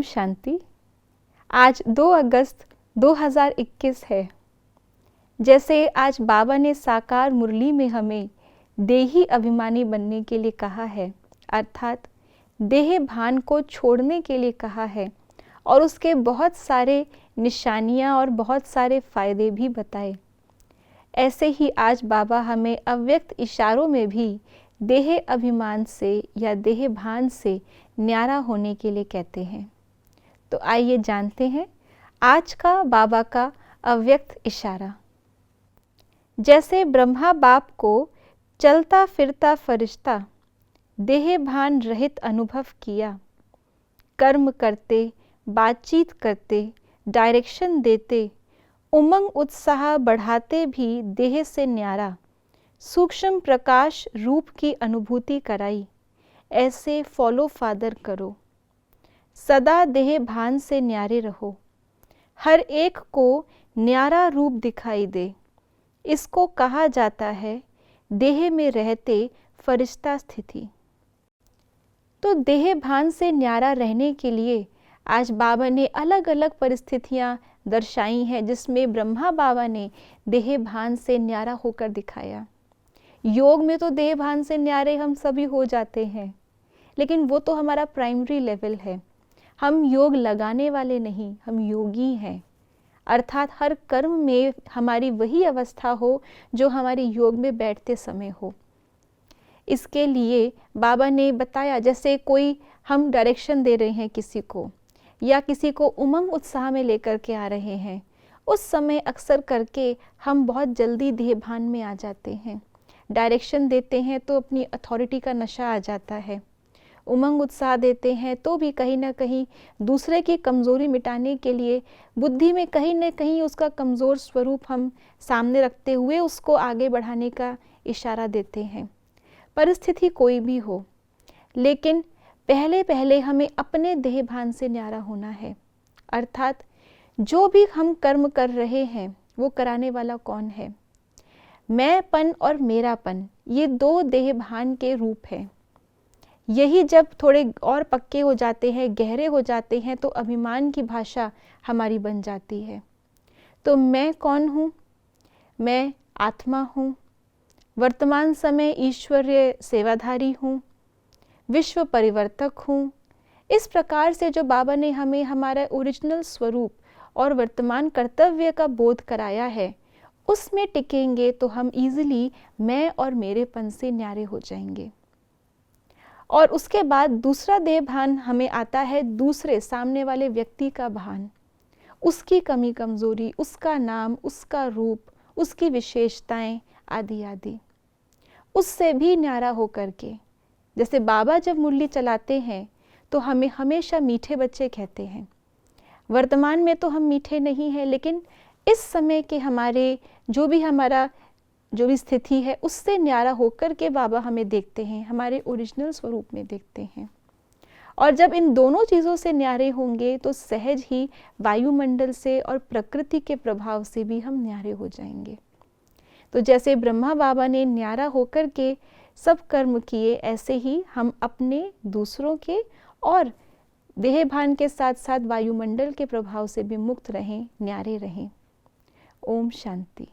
शांति। आज 2 अगस्त 2021 है। जैसे आज बाबा ने साकार मुरली में हमें देही अभिमानी बनने के लिए कहा है, अर्थात देह भान को छोड़ने के लिए कहा है और उसके बहुत सारे निशानियाँ और बहुत सारे फ़ायदे भी बताए। ऐसे ही आज बाबा हमें अव्यक्त इशारों में भी देह अभिमान से या देह भान से न्यारा होने के लिए कहते हैं। तो आइए जानते हैं आज का बाबा का अव्यक्त इशारा। जैसे ब्रह्मा बाप को चलता फिरता फरिश्ता देह भान रहित अनुभव किया, कर्म करते, बातचीत करते, डायरेक्शन देते, उमंग उत्साह बढ़ाते भी देह से न्यारा सूक्ष्म प्रकाश रूप की अनुभूति कराई, ऐसे फॉलो फादर करो। सदा देह भान से न्यारे रहो, हर एक को न्यारा रूप दिखाई दे। इसको कहा जाता है देह में रहते फरिश्ता स्थिति। तो देह भान से न्यारा रहने के लिए आज बाबा ने अलग अलग परिस्थितियां दर्शाई हैं, जिसमें ब्रह्मा बाबा ने देह भान से न्यारा होकर दिखाया। योग में तो देह भान से न्यारे हम सभी हो जाते हैं, लेकिन वो तो हमारा प्राइमरी लेवल है। हम योग लगाने वाले नहीं, हम योगी हैं। अर्थात हर कर्म में हमारी वही अवस्था हो जो हमारी योग में बैठते समय हो। इसके लिए बाबा ने बताया, जैसे कोई हम डायरेक्शन दे रहे हैं किसी को या किसी को उमंग उत्साह में लेकर के आ रहे हैं, उस समय अक्सर करके हम बहुत जल्दी देह भान में आ जाते हैं। डायरेक्शन देते हैं तो अपनी अथॉरिटी का नशा आ जाता है। उमंग उत्साह देते हैं तो भी कहीं ना कहीं दूसरे की कमज़ोरी मिटाने के लिए बुद्धि में कहीं ना कहीं उसका कमज़ोर स्वरूप हम सामने रखते हुए उसको आगे बढ़ाने का इशारा देते हैं। परिस्थिति कोई भी हो, लेकिन पहले पहले हमें अपने देह भान से न्यारा होना है। अर्थात जो भी हम कर्म कर रहे हैं वो कराने वाला कौन है? मैंपन और मेरापन, ये 2 देह भान के रूप हैं। यही जब थोड़े और पक्के हो जाते हैं, गहरे हो जाते हैं, तो अभिमान की भाषा हमारी बन जाती है। तो मैं कौन हूँ? मैं आत्मा हूँ, वर्तमान समय ईश्वरीय सेवाधारी हूँ, विश्व परिवर्तक हूँ। इस प्रकार से जो बाबा ने हमें हमारा ओरिजिनल स्वरूप और वर्तमान कर्तव्य का बोध कराया है, उसमें टिकेंगे तो हम इजीली मैं और मेरेपन से न्यारे हो जाएंगे। और उसके बाद दूसरा देह भान हमें आता है दूसरे सामने वाले व्यक्ति का भान, उसकी कमी कमजोरी, उसका नाम, उसका रूप, उसकी विशेषताएं आदि आदि। उससे भी न्यारा होकर के, जैसे बाबा जब मुरली चलाते हैं तो हमें हमेशा मीठे बच्चे कहते हैं। वर्तमान में तो हम मीठे नहीं हैं, लेकिन इस समय के हमारे जो भी स्थिति है उससे न्यारा होकर के बाबा हमें देखते हैं, हमारे ओरिजिनल स्वरूप में देखते हैं। और जब इन दोनों चीज़ों से न्यारे होंगे तो सहज ही वायुमंडल से और प्रकृति के प्रभाव से भी हम न्यारे हो जाएंगे। तो जैसे ब्रह्मा बाबा ने न्यारा होकर के सब कर्म किए, ऐसे ही हम अपने, दूसरों के और देह भान के साथ साथ वायुमंडल के प्रभाव से भी मुक्त रहें, न्यारे रहें। ओम शांति।